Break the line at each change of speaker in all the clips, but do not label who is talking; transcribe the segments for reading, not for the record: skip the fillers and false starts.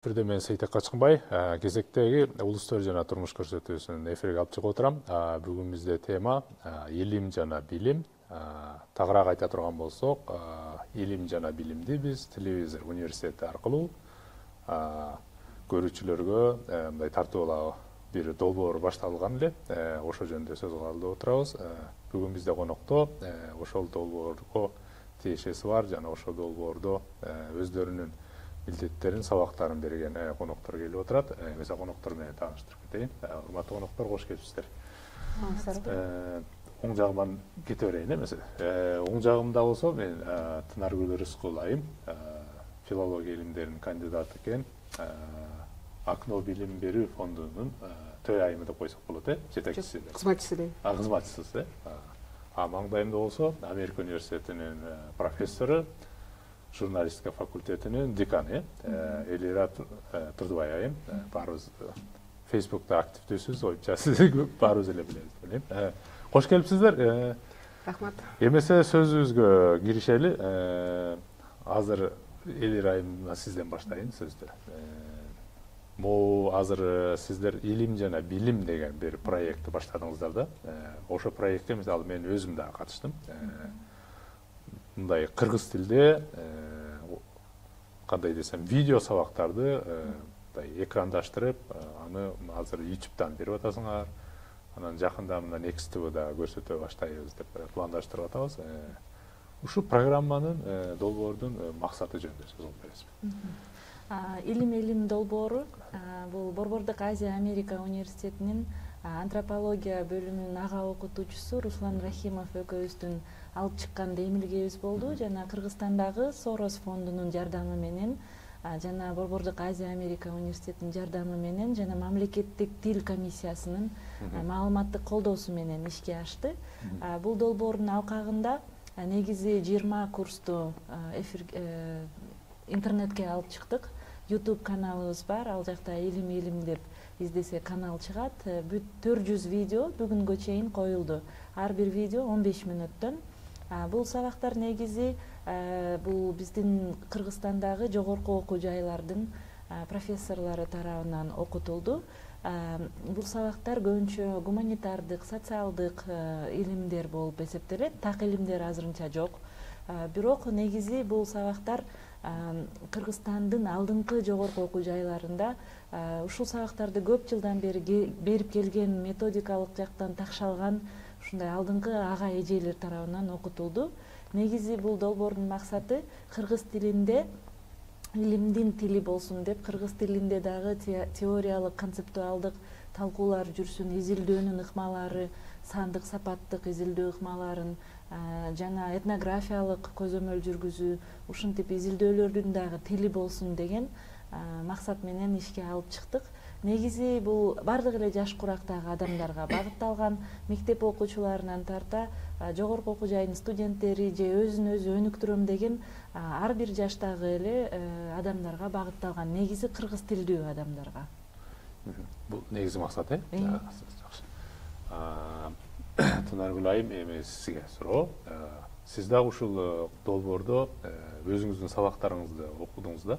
Бирде мен Сейтек Качкынбай, кезектеги улустар жана турмуш көрсөтүүсүнүн эфирге алып чыгып отурам. Бүгүн бизде тема илим жана билим. Тагыраак айта турган болсок, илим жана билимди биз телевизор университети аркылуу көрүүчүлөргө мындай тартуулоо бир долбоор башталган эле. Ошо жөнүндө сөз кылалы деп отурабыз. Бүгүн бизде конокто ошол долбоорго тиешеси бар жана ошол долбоордо өздөрүнүн милдеттерин, сабактарын берген коноктор келип отурат. Эмесе коноктор менен тааныштырып кетейин. Урматтуу коноктор, кош келипсиздер. Оң жагыман кете берейин эмесе. Оң жагымда болсо мен Тынаргүл Рыскул айым, филология илимдеринин кандидаты экен. Акно билим берүү фондунун Төй айымы деп койсок болот, жетекчиси.
Кызматчысы.
Кызматчысыз, маңдайымда болсо Америка университетинин профессору, журналистика факультетинин деканы Элира Турдубай айым. Баарыбыз Фейсбукта активдүүсүз, оюпча сизди баарыбыз эле билебиз деп ойлойм. Кош келипсиздер. Рахмат. Эмесе сөзүбүзгө киришели. Азыр Элира айым сизден баштайын сөздү. Могу азыр сиздер илим жана билим деген бир проектти баштадыңыздар да. Ошо проектке мисалы мен өзүм да катыштым. Мындай кыргыз тилде кандай десем видео сабактарды экрандаштырып, аны азыр YouTube'дан берип атасыңар. Анан жакында мына Next TV-да көрсөтө баштайбыз деп пландаштырып атабыз. Ушул программанын долбоордун максаты жөнүндө сөз кылып бересизби?
Илим долбоору бул Борбордук Азия Америка университетинин антропология бөлүмүнүн ага окутуучусу Руслан Рахимов экөөбүздүн алып чыккан демилгебиз болду. Жана Кыргызстандагы Сорос фондунун жардамы менен жана Борбордук Азия Америка университетинин жардамы менен жана мамлекеттик тил комиссиясынын маалыматтык колдоосу менен ишке ашты. Бул долбоордун алкагында негизи 20 курсту интернетке алып чыктык. YouTube каналыбыз бар, ал жакта илим деп издесе канал чыгат. 400 видео бүгүнгө чейин коюлду. Ар бир видео 15 мүнөттөн. Бул сабактар негизи бул биздин Кыргызстандагы жогорку окуу жайлардын профессорлору тарабынан окутулду. Бул сабактар көбүнчө гуманитардык, социалдык илимдер болуп эсептелет. Так илимдер азырынча жок. Бирок негизи бул сабактар Кыргызстандын алдыңкы жогорку окуу жайларында ушул сабактарды көп жылдан бери берип келген методикалык жактан такшалган ушундай алдыңкы ага эжелер тарабынан окутулду. Негизи бул долбоордун максаты кыргыз тилинде илимдин тили болсун деп, кыргыз тилинде дагы теориялык, концептуалдык талкуулар жүрсүн, изилдөөнүн ыкмалары, сандык, сапаттык изилдөө ыкмаларын жана этнографиялык көзөмөл жүргүзүү, ушинтип изилдөөлөрдүн дагы тили болсун деген максат менен ишке алып чыктык. Негизи бул бардык эле жаш курактагы адамдарга багытталган, мектеп окуучуларынан тарта жогорку окуу жайынын студенттери же өзүн өзү өнүктүрөм деген ар бир жаштагы эле адамдарга багытталган, негизи кыргыз тилдүү адамдарга.
Бул негизи максат, Жакшы. Тынаргүл айым, эми сизге суроо. Сиз дагы ушул долбоордо өзүңүздүн сабактарыңызды окудуңуз да.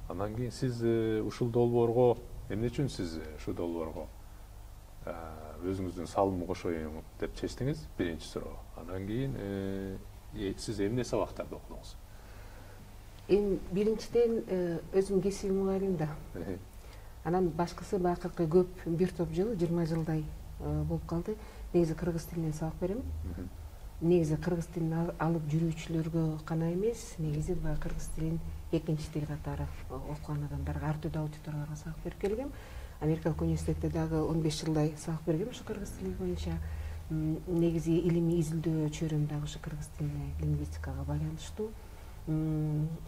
Андан кийин сиз ушул долбоорго эмне үчүн сиз ушул долбоорго өзүңүздүн салым кошоюм деп чечтиңиз? Биринчи суроо. Андан кийин сиз эмне сабактарды окудуңуз?
Биринчиден өзүм кесиби мугалим да. Анан башкысы бакыркы көп бир топ жыл, 20 жылдай болуп калды. Негизи кыргыз тилинен сабак берем. Негизи кыргыз тилин алып жүрүүчүлөргө гана эмес, негизи кыргыз тилин экинчи тил катары окуган адамдарга, ар түрдүү аудиторияларга сабак берип келгем. Америкалык университетте дагы 15 жылдай сабак бергем ушу кыргыз тили боюнча. Негизи илимий изилдөө чөйрөм дагы ушу кыргыз тилине, лингвистикага байланыштуу.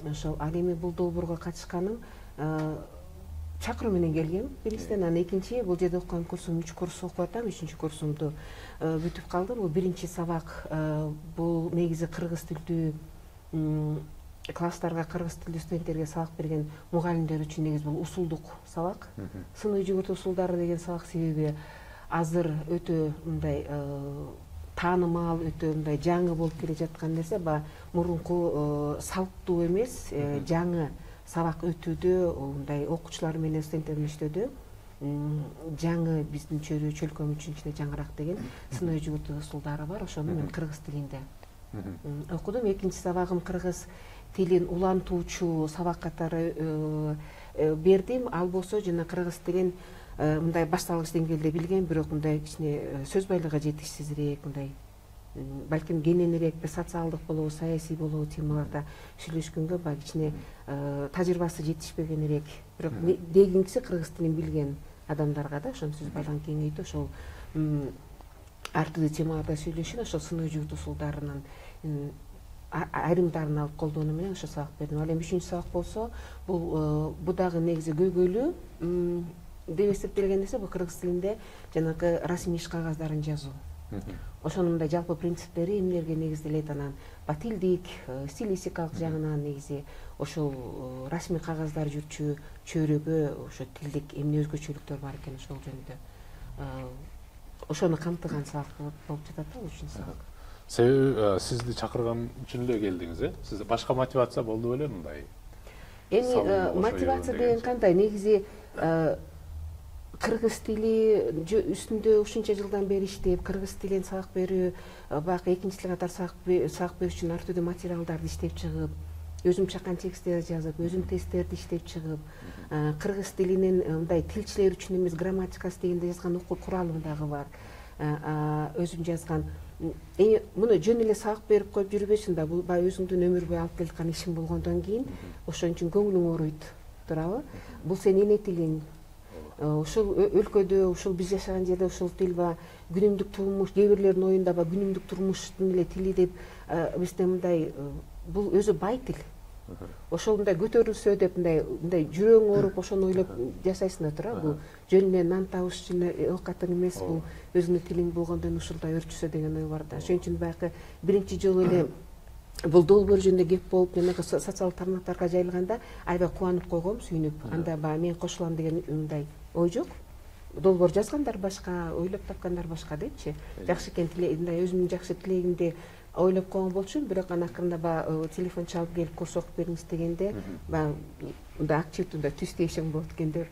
Ошол ал эми бул долбоорго катышканым чакыруу менен келгем. Биринчиден, анан экинчи бул жерде окуган курсум 3 курс окуп атам, 3-чү курсумду бүтүп калдым. Бул биринчи сабак, бул негизи кыргыз тилдүү класстарга, кыргыз тилдүү студенттерге сабак берген мугалимдер үчүн негизи бул усулдук сабак. Сынуу жүгүртүү усулдары деген сабак, себеби азыр өтө мындай таанымал, өтө мындай жаңы болуп келе жаткан нерсе, мурунку салттуу эмес, жаңы сабак өтүүдө, мындай окуучулар менен студенттер менен иштөөдө жаңы биздин чөлкөм үчүн ичинде жаңыраак деген сыной жүгүртүү усулдары бар. Ошону мен кыргыз тилинде окудум. Экинчи сабагым кыргыз тилин улантуучу сабак катары бердим. Ал болсо жана кыргыз тилин мындай башталгыч деңгээлде билген, бирок мындай кичине сөз байлыгы жетишсизирээк, мындай балким кененирээк социалдык болобу, саясий болобу темаларда сүйлөшкөнгө баягы кичине тажрыйбасы жетишпегенирээк, бирок дегингиси кыргыз тилин билген адамдарга да ошонун сөз байлыгын кеңейтүү, ошол ар түрдүү темаларда сүйлөшүп, ошол сыной жүгүртүү усулдарынын айрымдарын алып колдонуу менен ошо сабак бердим. Ал эми 3-үнчү сабак болсо, бул дагы негизи көйгөйлүү деп эсептелген нерсе, бул кыргыз тилинде жанагы расмий иш кагаздарын жазуу. Ошонун мындай жалпы принциптери эмнелерге негизделет, анан батилдик, стилистикалык жагынан негизи ошол расмий кагаздар жүрчү чөйрөгө ошо тилдик эмне өзгөчөлүктөр бар экен, ошол жөнүндө ошону камтыган сабак болуп жатат да, 3-үнчү сабак.
Себеби сизди чакырган үчүн эле келдиңиз, Сизде башка мотивация болду беле мындай?
Эми мотивация деген кандай? Негизи кыргыз тили үстүндө ушунча жылдан бери иштеп, кыргыз тилин сабак берүү, баягы экинчи тил катары сабак берүү үчүн ар түрдүү материалдарды иштеп чыгып, өзүм чаккан тексттерди жазып, өзүм тесттерди иштеп чыгып, кыргыз тилинин мындай тилчилер үчүн эмес грамматикасы дегенде жазган окуу куралым дагы бар. Өзүм жазган. Муну жөн эле сабак берип коюп жүрбөйсүң да, бул баягы өзүңдүн өмүр бою алып келаткан ишиң болгондон кийин ошон үчүн көңүлүң ооруйт, туурабы? Бул сенин эне тилиң. Ушул өлкөдө, ушул биз жашаган жерде ушул тил ба күнүмдүк турмуш, кээ бирлердин оюнда ба күнүмдүк турмуштун эле тили деп бизде мындай, бул өзү бай тил. Ошол мындай көтөрүлсө деп мындай жүрөң ооруп ошону ойлоп жашайсың да, туурабы? Бул жөн эле нан табыш үчүн оокатың эмес, бул өзүңдүн тилиң болгондон ушулдай өрчүсө деген ой бар да. Ошон үчүн баягы биринчи жолу эле бул долбоор жөнүндө кеп болуп, жанагы социалдык тармактарга жайылганда аябай кубанып койгом, сүйүнүп. Анда баягы мен кошулам деген мындай ой жок. Долбоор жазгандар башка, ойлоп тапкандар башка депчи. Жакшы экен, мындай өзүмдүн жакшы тилегимди ойлоп койгон болчумун, бирок анан акырында баягы телефон чалып келип курс окуп бериңиз дегенде, баягы мындай активдүү мындай түз тиешең болот экен деп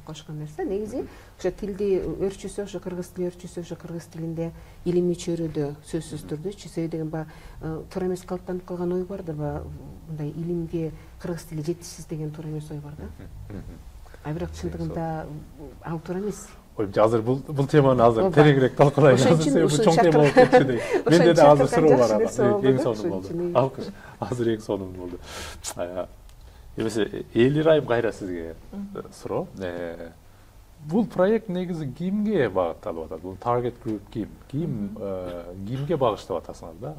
кошкон нерсе. Негизи ошо тилди өрчүсө, ошо кыргыз тили өрчүсө, ошо кыргыз тилинде илимий чөйрөдө сөзсүз түрдүчү, себеби деген баягы туура эмес калыптанып калган ой бар да, баягы мындай илимге кыргыз тили жетишсиз деген туура эмес ой бар да. Бирок чындыгында ал туура эмес.
Азыр бул теманы азыр тереңирээк талкуулайбыз. Бул чоң тема болуп кетти. Менде да азыр суроо бар. Эң сонун болду. Алкыш. Азыр эң сонун болду. Эмесе Эли Райым кайра сизге суроо. Бул проект негизи кимге багытталып атат? Бул target group ким? Кимге багыштап атасыңар да?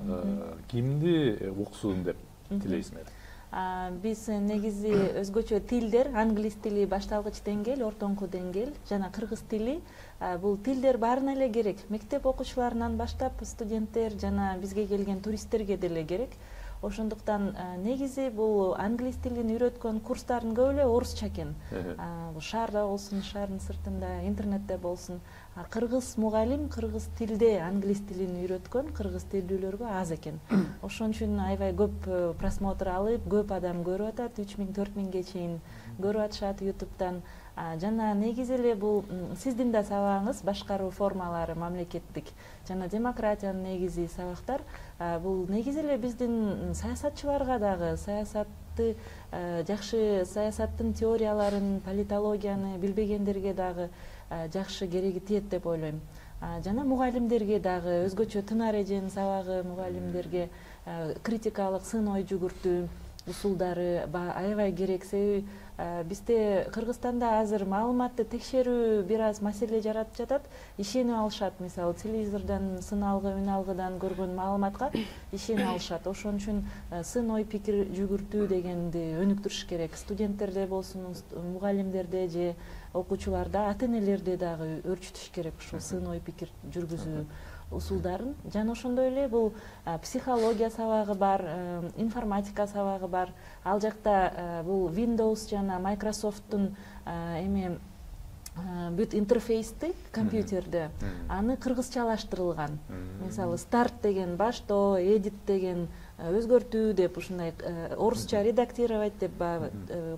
Кимди уксун деп тилейсиңер?
Биз негизи өзгөчө тилдер, англис тили башталгыч деңгээл, ортоңку деңгээл жана кыргыз тили. Бул тилдер баарына эле керек. Мектеп окуучуларынан баштап студенттер жана бизге келген туристтерге деле керек. Ошондуктан негизи бул англис тилин үйрөткөн курстардын көбү эле орусча экен. Бул шаарда болсун, шаардын сыртында, интернетте болсун. Кыргыз мугалим кыргыз тилде англис тилин үйрөткөн кыргыз тилдүүлөргө аз экен. Ошон үчүн аябай көп просмотр алып, көп адам көрүп атат, 3000–4000ге чейин көрүп атышат YouTube'дан. Жана негизи эле бул сиздин да сабагыңыз башкаруу формалары мамлекеттик жана демократиянын негизи сабактар. Бул негизи эле биздин саясатчыларга дагы саясатты жакшы саясаттын теорияларын, политологияны билбегендерге дагы жакшы кереги тиет деп ойлойм. Жана мугалимдерге дагы өзгөчө тынар эженин сабагы мугалимдерге критикалык сын ой жүгүртүү усулдары аябай керек. Себеби бизде Кыргызстанда азыр маалыматты текшерүү бир аз маселе жаратып жатат. Ишенип алышат, мисалы телевизордон, сыналгы, үн алгыдан көргөн маалыматка ишенип алышат. Ошон үчүн сын ой пикир жүгүртүү дегенди өнүктүрүш керек. Студенттерде болсун, мугалимдерде же окуучуларда, ата-энелерде дагы өрчүтүш керек ушул сын ой пикир жүргүзүү усулдарын. Жана ошондой эле бул психология сабагы бар, информатика сабагы бар. Ал жакта бул Windows жана Microsoft'тун эми бүт интерфейсти компьютерде аны кыргызчалаштырылган. Мисалы Start деген баштоо, Edit деген өзгөртүү деп ушундай орусча редактировать деп баягы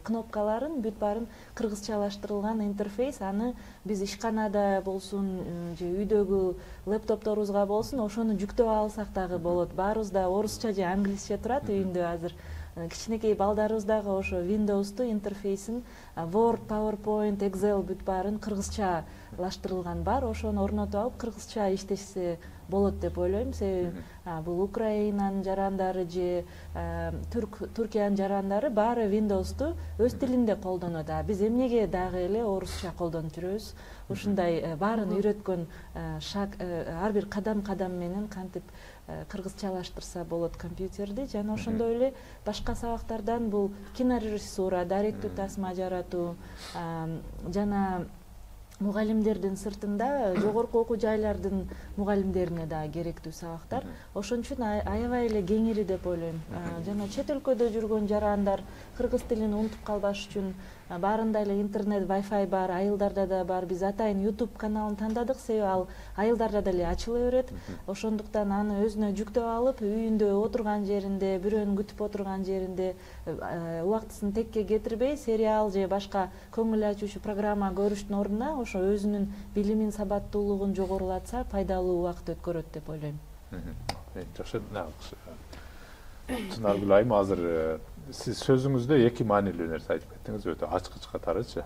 кнопкаларын бүт баарын кыргызчалаштырылган интерфейс, аны биз ишканада болсун же үйдөгү лептопторубузга болсун ошону жүктөп алсак дагы болот. Баарыбыз да орусча же англисче турат үйүндө азыр. Кичинекей балдарыбыз дагы ошо Windows'ту интерфейсин Word, PowerPoint, Excel бүт баарын кыргызчалаштырылган бар. Ошону орнотуп алып кыргызча иштешсе болот деп ойлойм. Себеби бул Украинанын жарандары же Түркиянын жарандары баары Windows'ту өз тилинде колдонот. Биз эмнеге дагы эле орусча колдонуп жүрөбүз? Ушундай баарын үйрөткөн шаг, ар бир кадам менен кантип кыргызчалаштырса болот компьютерди. Жана ошондой эле башка сабактардан бул кинорежиссура, даректүү тасма жаратуу жана мугалимдердин сыртында жогорку окуу жайлардын мугалимдерине да керектүү сабактар. Ошон үчүн аябай эле кеңири деп ойлойм. Жана чет өлкөдө жүргөн жарандар кыргыз тилин унутуп калбаш үчүн баарында эле интернет, Wi-Fi бар, айылдарда да бар. Биз атайын YouTube каналын тандадык, себеби ал айылдарда деле ачыла берет. Ошондуктан аны өзүнө жүктөп алып, үйүндө отурган жеринде, бирөөнү күтүп отурган жеринде убактысын текке кетирбей, сериал же башка көңүл ачуучу программа көрүштүн ордуна ошо өзүнүн билимин, сабаттуулугун жогорулатса, пайдалуу убакыт өткөрөт деп ойлойм.
Жакшы, Чынаргүл айым, азыр сиз сөзүңүздө эки маанилүү нерсе айтып кеттиңиз, өтө ачкыч катарычы.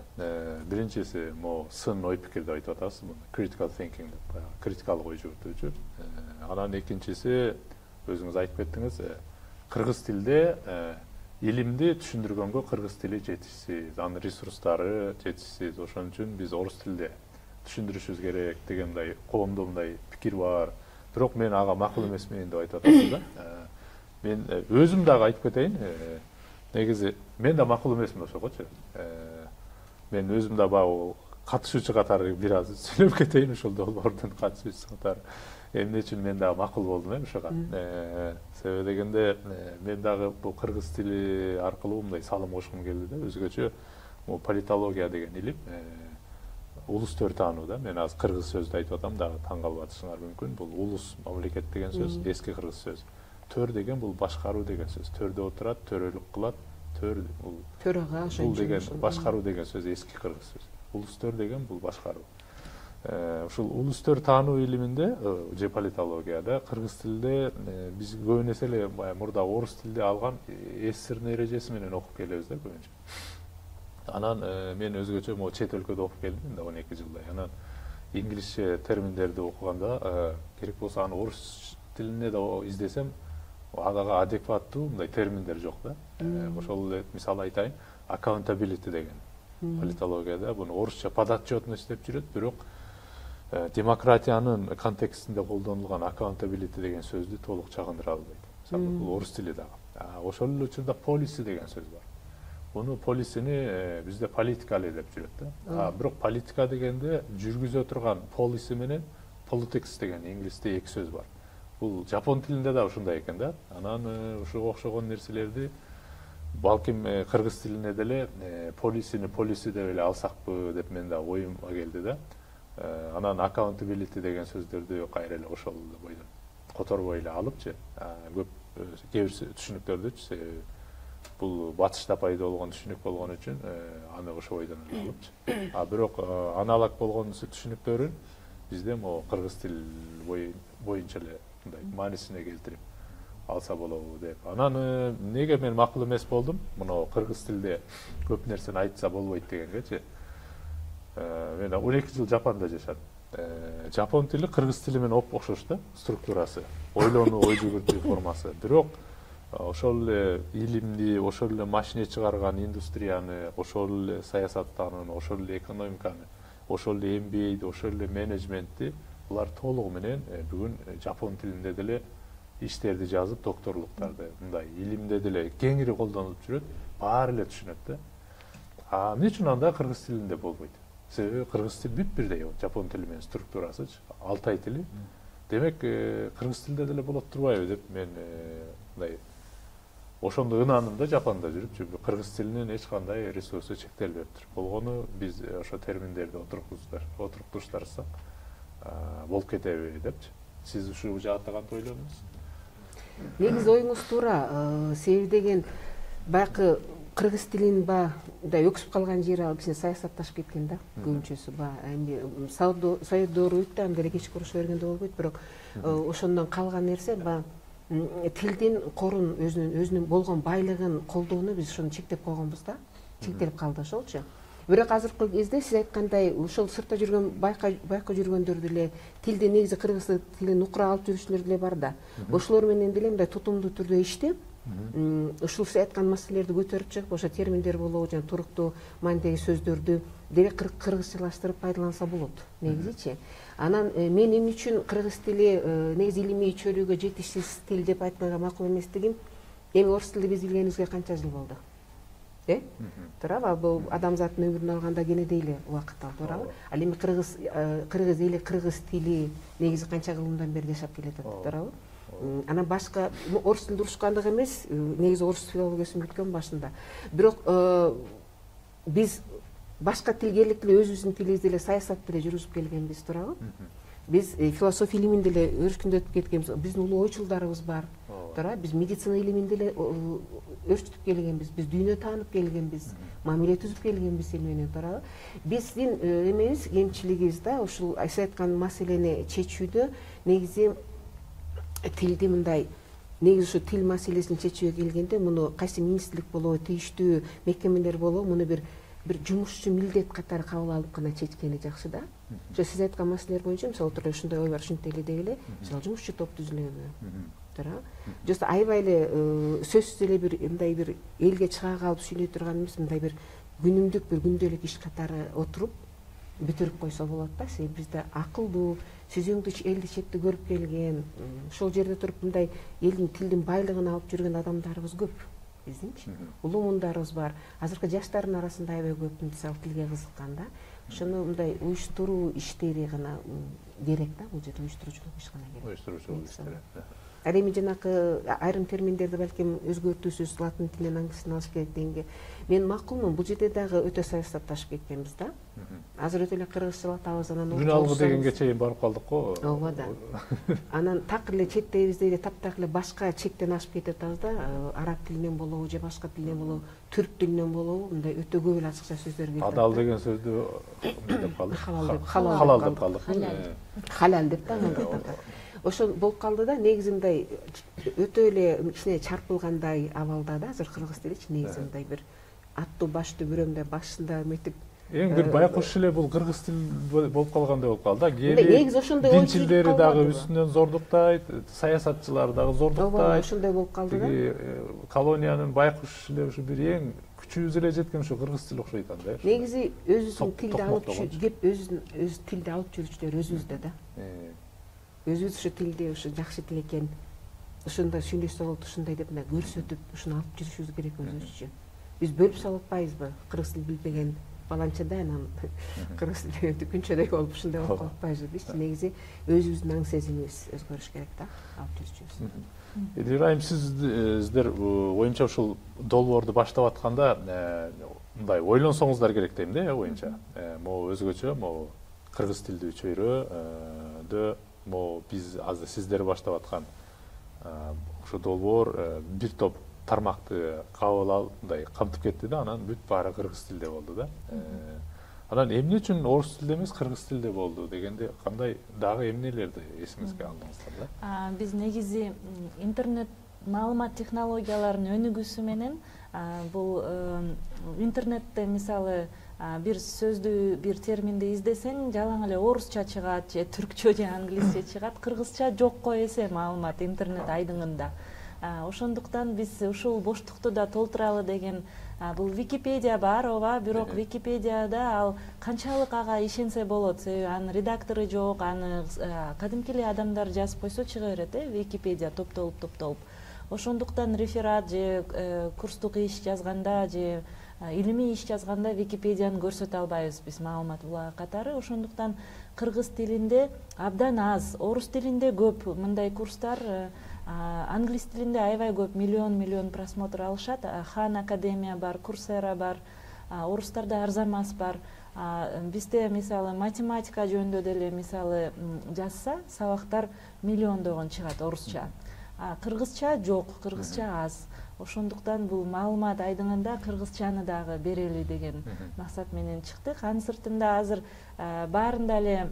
Биринчиси сын ой пикирди айтып атасыз, critical thinking деп, критикалык ой жүгүртүүчү. Анан экинчиси өзүңүз айтып кеттиңиз, кыргыз тилде илимди түшүндүргөнгө кыргыз тили жетишсиз, анын ресурстары жетишсиз. Ошон үчүн биз орус тилде түшүндүрүшүбүз керек деген мындай коомдо мындай пикир бар. Бирок мен ага макул эмесмин деп айтып атасыз да. Мен өзүм дагы айтып кетейин, негизи мен да макул эмесмин ошогочу. Мен өзүм да баягы катышуучу катары бир аз сүйлөп кетейин, ошол долбоордун катышуучусу катары. Эмне үчүн мен дагы макул болдум ошого. Себеби дегенде мен дагы бул кыргыз тили аркылуу мындай салым кошкум келди да, өзгөчө политология деген илим, улус төр таануу да. Мен азыр кыргыз сөздү айтып атам дагы таң калбатышыңар мүмкүн. Бул улус, мамлекет деген сөз эски кыргыз сөз. Төр деген бул башкаруу деген сөз. Төрдө отурат, төрөлүк кылат. Төр бул төрага ошол деген башкаруу деген сөз эски кыргыз сөз. Улус төр деген бул башкаруу. Ушул улус төр таануу илиминде же политологияда кыргыз тилде биз көбүнесе эле мурда орус тилде алган СССРдин эрежеси менен окуп келебиз да көбүнчө. Анан мен өзгөчө чет өлкөдө окуп келдим да 12 жылдай. Анан инглисче терминдерди окуганда керек болсо аны орус тилине да издесем, ага адекваттуу мындай терминдер жок да. Ошол эле мисал айтайын, accountability деген политологияда буну орусча подотчетность деп жүрөт, бирок демократиянын контекстинде колдонулган accountability деген сөздү толук чагындыра албайт. Мисалы бул орус тили дагы. Ошол эле учурда policy деген сөз бар. Буну полисини бизде политика эле деп жүрөт да. Бирок политика дегенде жүргүзө турган policy менен politics деген инглисте эки сөз бар. Бул жапон тилинде да ушундай экен да. Анан ушуга окшогон нерселерди балким кыргыз тилине деле полисини policy деп эле алсакпы деп мен да оюмга келди да. Анан accountability деген сөздөрдү кайра эле ошол бойдон которбой эле алыпчы, көп кээ бир түшүнүктөрдүчү, бул батышта пайда болгон түшүнүк болгон үчүн аны ошол бойдон эле алыпчы. Бирок аналог болгон түшүнүктөрүн бизде могу кыргыз тил боюнча эле мындай маанисине келтирип алса болобу деп. Анан эмнеге мен макул эмес болдум? Мына кыргыз тилде көп нерсени айтса болбойт дегенгечи. Мен 12 жыл Жапонда жашадым. Жапон тили кыргыз тили менен окшош да, структурасы, ойлонуу, ой жүгүртүү формасы. Бирок ошол эле илимди, ошол эле машине чыгарган индустрияны, ошол эле саясаттанууну, ошол эле экономиканы, ошол эле MBA-ди, ошол эле менеджментти булар толугу менен бүгүн жапон тилинде деле иштерди жазып, докторлуктарды мындай илимде деле кеңири колдонулуп жүрөт, баары эле түшүнөт да. Эмне үчүн анда кыргыз тилинде болбойт? Себеби кыргыз тил бүт бирдей, жапон тили менен структурасы, Алтай тили. Демек, кыргыз тилде деле болот турбайбы деп мен мындай ошондо ынандым да, Жапонда жүрүп, чүнкү кыргыз тилинин эч кандай ресурсу чектелбептир. Болгону биз ошо терминдерди отуруктуруштарсак болуп кетеби депчи. Сиз ушул жаатта кантип ойлодуңуз?
негизи оюңуз туура. Себеби деген баягы кыргыз тилин баягы өксүп калган жери ал кичине саясатташып кеткен да, көбүнчөсү эми совет доору өттү, анда эле кечки уруша бергенде болбойт, бирок ошондон калган нерсе тилдин корун өзүнүн болгон байлыгын колдоону биз ошону чектеп койгонбуз да, чектелип калды ошолчу. Бирок азыркы кезде сиз айткандай ошол сыртта жүргөн байкка жүргөндөр деле тилди негизи кыргыз тилин укура алып жүрүүчүлөр деле бар да. Ошолор менен деле мындай тутумдуу түрдө иштеп, ушул сиз айткан маселелерди көтөрүп чыгып, ошо терминдер болобу, жана туруктуу маанидеги сөздөрдү деле кыргызчалаштырып пайдаланса болот негизичи. Анан мен эмне үчүн кыргыз тили негизи илимий чөйрөгө жетишсиз тил деп айтканга макул эместигим, эми орус тилди биз билгенибизге канча жыл болду? Туурабы? Бул адамзаттын өмүрүн алганда кенедей эле убакыт ал, туурабы? Ал эми кыргыз эли кыргыз тили негизи канча кылымдан бери жашап келатат, туурабы? Анан башка орус тилде урушкандык эмес, негизи орус филологиясын бүткөн башында. Бирок биз башка тилге элек эле өзүбүздүн тилибизде эле саясатты эле жүргүзүп келгенбиз, туурабы? Биз философия илиминде эле өркүндөтүп кеткенбиз. Биздин улуу ойчулдарыбыз бар. Туурабы? Биз медицина илиминде эле өрчүтүп келгенбиз. Биз дүйнө таанып келгенбиз. Мамиле түзүп келгенбиз тил менен, туурабы? Биздин эмебиз, кемчилигибиз да ушул сиз айткан маселени чечүүдө негизи тилди мындай негизи ушу тил маселесин чечүүгө келгенде муну кайсы министрлик болобу, тийиштүү мекемелер болобу, муну бир жумушчу милдет катары кабыл алып гана чечкени жакшы да. Ошо сиз айткан маселелер боюнча мисалы отуруп ушундай ой бар, ушинтип эле деп эле мисалы жумушчу топ түзүлөбү, туурабы? Just аябай эле сөзсүз эле бир мындай бир элге чыга калып сүйлөй турган эмес, мындай бир күнүмдүк бир күндөлүк иш катары отуруп бүтүрүп койсо болот да. Себеби бизде акылдуу, сүзөңдү элди четти көрүп келген, ошол жерде туруп мындай элдин тилдин байлыгын алып жүргөн адамдарыбыз көп. Биздинчи улуу муундарыбыз бар. Азыркы жаштардын арасында аябай көп мисалы тилге кызыккан да. Ошону мындай уюштуруу иштери гана керек да, бул жерде уюштуруучулук иш гана керек.
Уюштуруучулук иштери.
Ал эми жанакы айрым терминдерди балким өзгөртүүсүз латын тилинен англис тилине алыш керек дегенге мен макулмун. Бул жерде дагы өтө саясатташып кеткенбиз да. Азыр өтө эле кыргызчалатабыз, анан
Күн алгы дегенге чейин барып калдык го.
Ооба да. Анан так эле четтебизде эле таптак эле башка чектен ашып кетип атабыз да. Араб тилинен болобу же башка тилинен болобу, түрк тилинен болобу, мындай өтө көп эле ачыкча сөздөр келип атат.
Адал деген сөздү эмне деп калдык?
Халал
деп калдык.
Халал деп да. Ошол болуп калды да. Негизи мындай өтө эле кичине чарпылгандай абалда да азыр кыргыз тиличи негизи мындай бир аттуу баштуу бирөө мындай башында метип
эң бир байкуш эле бул кыргыз тил болуп калгандай болуп калды да.
Негизи ошондой
динчилдери дагы үстүнөн зордуктайт, саясатчылар дагы зордуктайт.
Ошондой болуп калды да.
Колониянын байкуш эле ушу бир эң күчүбүз эле жеткен ушу кыргыз тили окшойт анда.
Негизи өзүбүздүн тилди алып кеп өз тилди алып жүрүүчүлөр өзүбүздө да. Өзүбүз ушу тилди ушу жакшы тил экен, ушундай сүйлөшсө болот, ушундай деп мына көрсөтүп, ушуну алып жүрүшүбүз керек өзүбүзчү. Биз бөлүп салып атпайбызбы? Кыргыз тил билбеген баланчадай анан кыргыз тили күнчөдөй болуп ушундай болуп калып атпайбызбы? Бизчи негизи өзүбүздүн аң сезимибиз өзгөрүш керек да, алып жүрүүчүбүз.
Элирайым, сиздер оюмча ушул долбоорду баштап атканда мындай ойлонсоңуздар керек дейм да, оюмча. Могу өзгөчө, могу кыргыз тилдүү чөйрөдө могу биз азыр сиздер баштап аткан ушу долбоор бир топ тармакты кабыл алып мындай камтып кетти да, анан бүт баары кыргыз тилде болду да. Анан эмне үчүн орус тилде эмес кыргыз тилде болду дегенде кандай дагы эмнелерди эсиңизге алдыңыздар да?
Биз негизи интернет маалымат технологияларынын өнүгүүсү менен бул интернетте мисалы бир сөздү, бир терминди издесең, жалаң эле орусча чыгат, же түркчө же англисче чыгат, кыргызча жокко эсе маалымат интернет айдыңында. Ошондуктан биз ушул боштукту да толтуралы деген, бул Википедия бар, ооба, бирок Википедияда ал канчалык ага ишенсе болот, себеби анын редактору жок, аны кадимки эле адамдар жазып койсо чыга берет, Википедия топтолуп. Ошондуктан реферат же курстук иш жазганда же илимий иш жазганда Википедияны көрсөтө албайбыз биз маалымат булагы катары. Ошондуктан кыргыз тилинде абдан аз, орус тилинде көп мындай курстар, англис тилинде аябай көп, миллион просмотр алышат. Хан Академия бар, Курсера бар, орустарда Арзамас бар. Бизде мисалы математика жөнүндө деле мисалы жазса, сабактар миллиондогон чыгат орусча. кыргызча жок, кыргызча аз. Ошондуктан бул маалымат айдыңында кыргызчаны дагы берели деген максат менен чыктык. Анын сыртында азыр баарында эле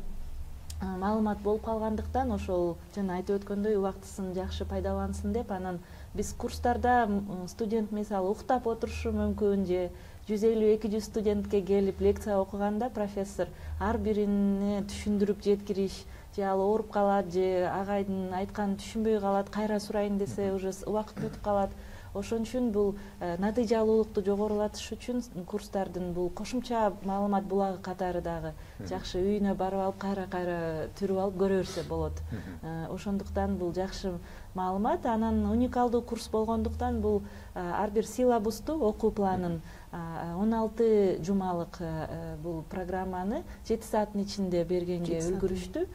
маалымат болуп калгандыктан ошол жана айтып өткөндөй убактысын жакшы пайдалансын деп анан биз курстарда студент мисалы уктап отурушу мүмкүн же 150-200 студентке келип лекция окуганда профессор ар бирине түшүндүрүп жеткириш же ал ооруп калат же агайдын айтканын түшүнбөй калат, кайра сурайын десе уже убакыт өтүп калат. Ошон үчүн бул натыйжалуулукту жогорулатыш үчүн курстардын бул кошумча маалымат булагы катары дагы жакшы үйүнө барып алып кайра түрүп алып көрө берсе болот. Ошондуктан бул жакшы маалымат. Анан уникалдуу курс болгондуктан бул ар бир силабусту, окуу планын 16 жумалык бул программаны 7 сааттын ичинде бергенге үлгүрүштү.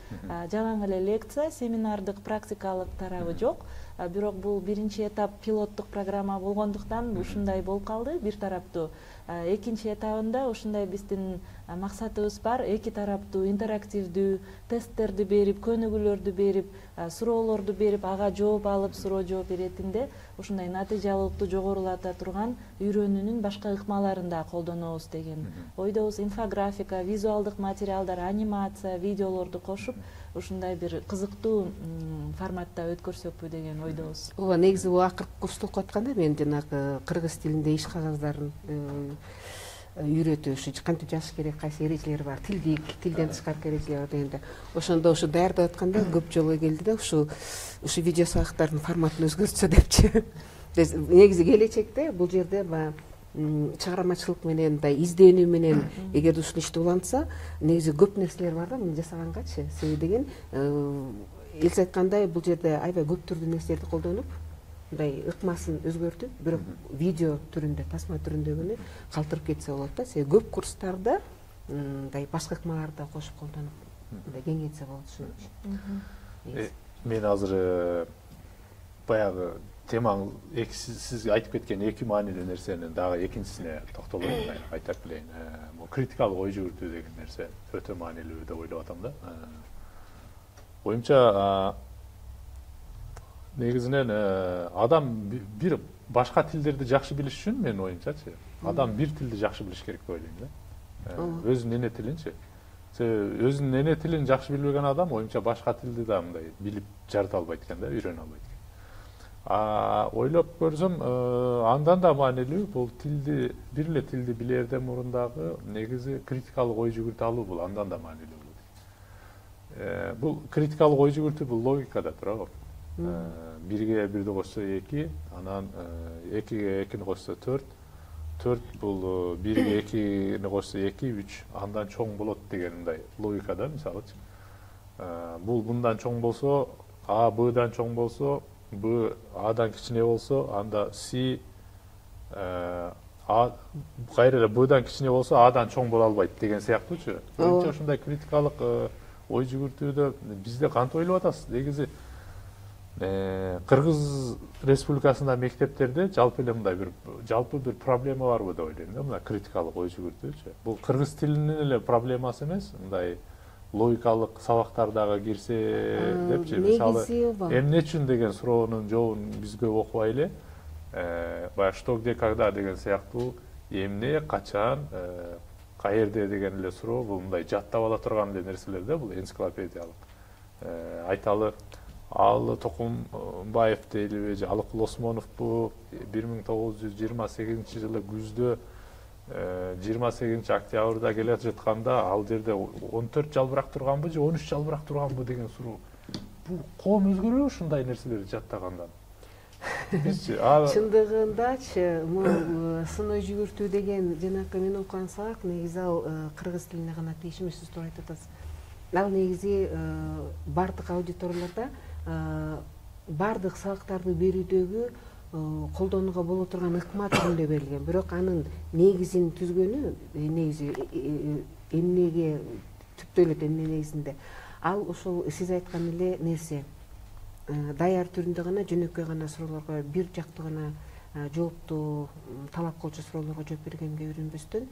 Жалаң эле лекция, семинардык, практикалык тарабы жок. Бирок бул биринчи этап пилоттук программа болгондуктан ушундай болуп калды. Бир тараптуу. Экинчи этабында ушундай биздин максатыбыз бар. Эки тараптуу интерактивдүү тесттерди берип, көнүгүүлөрдү берип, суроолорду берип, ага жооп алып, суроо жооп иретинде ушундай натыйжалуулукту жогорулата турган үйрөнүүнүн башка ыкмаларын да колдонобуз деген ойдобуз. Инфографика, визуалдык материалдар, анимация, видеолорду кошуп, ушундай бир кызыктуу форматта өткөрсөкпү деген ойдобуз.
Ооба, негизи бул акыркы курсту окуп атканда мен жанагы кыргыз тилинде иш кагаздарын үйрөтүү, ушу кантип жазыш керек, кайсы эрежелер бар, тилден тышкаркы эрежелер бар дегенде. Ошондо ушу даярдап атканда көп жолу келди да, ушу видео сабактардын форматын өзгөртсө депчи. Негизи келечекте бул жерде чыгармачылык менен, изденүү менен эгер ушул ишти улантса, негизи көп нерселер бар да муну жасагангачы. Себеби деген элчи айткандай бул жерде аябай көп түрдүү нерселерди колдонуп, мындай ыкмасын өзгөртүп, бирок видео түрүндө, тасма түрүндөгүнү калтырып кетсе болот да. Себеби көп курстарда мындай башка ыкмаларды кошуп колдонуп, мындай кеңейтсе болот ушуну.
Мен азыр баягы темаңыз сиз айтып кеткен эки маанилүү нерсенин дагы экинчисине токтолоюн, айтып билейин. Бул критикалык ой жүгүртүү деген нерсе өтө маанилүү деп ойлоп атам да. Оюмча негизинен адам бир башка тилдерди жакшы билиш үчүн менин оюмчачы, адам бир тилди жакшы билиш керек деп ойлойм да. Өзүнүн эне тилинчи. Себеби өзүнүн эне тилин жакшы билбеген адам оюмча башка тилди да мындай билип жарыта албайт экен да, үйрөнө албайт экен. Ойлоп көрсөм, андан да маанилүү бул тилди, бир эле тилди билерден мурун дагы негизи критикалык ой жүгүртө алуу бул андан да маанилүү. Бул критикалык ой жүгүртүү бул логикада турат. Бирге бирди кошсо 2, анан 2-ге 2-ни кошсо 4, 4 бул бирге 2-ни кошсо 2, 3, андан чоң болот деген мындай логикада, мисалычы. Бул мындан чоң болсо, А Б'дан чоң болсо, Б Адан кичине болсо, анда С кайра эле Б'дан кичине болсо, Адан чоң боло албайт деген сыяктуучу. Ошондой критикалык ой жүгүртүүдө бизде кантип ойлоп атасыз? Негизи Кыргыз Республикасында мектептерде жалпы эле мындай бир проблема барбы деп ойлойм да, мына критикалык ой жүгүртүүчү. Бул кыргыз тилинин эле проблемасы эмес, мындай логикалык сабактар дагы кирсе депчи, мисалы эмне үчүн деген суроонун жообун биз көп окубай эле, баягы что, где, когда деген сыяктуу эмне, качан, каерде деген эле суроо бул мындай жаттап ала турган эле нерселер да, бул энциклопедиялык. Айталы Алы Токумбаев дейлиби же Алыкул Осмоновбу 1928-жылы күздө 28 октябрда келе жатканда ал жерде 14 жалбырак турганбы же 13 жалбырак турганбы деген суроо. Бул коом өзгөрөбү ушундай нерселерди жаттагандан?
Чындыгындачы, сын ой жүгүртүү деген жанакы мен окуган сабак негизи ал кыргыз тилине гана тийишмеш, сиз туура айтып атасыз. Ал негизи бардык аудиторияларда бардык сабактарды берүүдөгү колдонууга боло турган ыкма түрүндө берилген. Бирок анын негизин түзгөнү, негизи эмнеге түптөлөт, эмне негизинде ал ошол сиз айткан эле нерсе. Даяр түрүндө гана, жөнөкөй гана суроолорго, бир жактуу гана жоопту талап кылчу суроолорго жооп бергенге үйрөнбөстөн,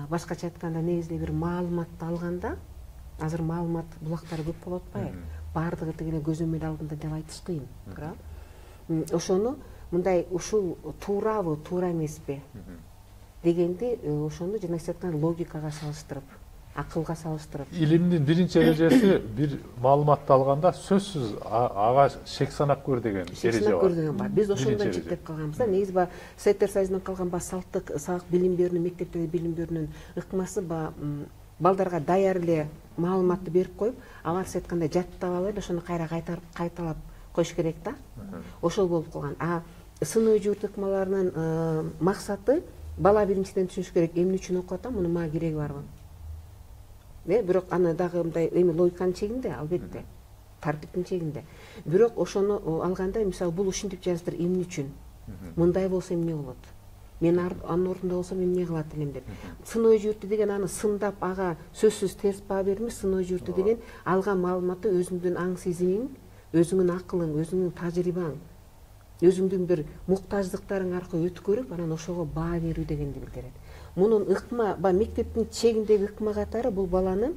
башкача айтканда негизи бир маалыматты алганда, азыр маалымат булактары көп болуп атпайбы? Бардыгы тигине көзөмөл алдында деп айтыш кыйын, туура. ошону мындай ушул туурабы туура эмеспи дегенди ошону жана сиз айткан логикага салыштырып, акылга салыштырып.
Илимдин биринчи эрежеси бир маалыматты алганда сөзсүз ага шек санап көр деген эреже бар.
Шек санап көр деген бар. Биз ошондон чектеп калганбыз да. Негизи баягы Советтер Союзунан калган баягы салттык сабак билим берүүнүн, мектептеги билим берүүнүн ыкмасы баягы балдарга даяр эле маалыматты берип коюп, алар сиз айткандай жаттап алып ошону кайра кайталап коюш керек да. Ошол болуп калган. Сыноо жуурт ыкмаларынын максаты бала биринчиден түшүнүш керек, эмне үчүн окуп атам, мунун мага кереги барбы? Бирок аны дагы мындай эми логиканын чегинде, албетте, тартиптин чегинде. Бирок ошону алганда, мисалы, бул ушинтип жаздыр, эмне үчүн? Мындай болсо эмне болот? Мен анын ордунда болсом эмне кылат элем деп. Сыноо жуурту деген аны сындап ага сөзсүз терс баа берме, сыноо жуурту деген алган маалыматты өзүңдүн аң сезимиң, өзүңдүн акылың, өзүңдүн тажрыйбаң, өзүңдүн бир муктаждыктарың аркылуу өткөрүп, анан ошого баа берүү дегенди билдирет. Мунун ыкма, мектептин чегиндеги ыкма катары бул баланы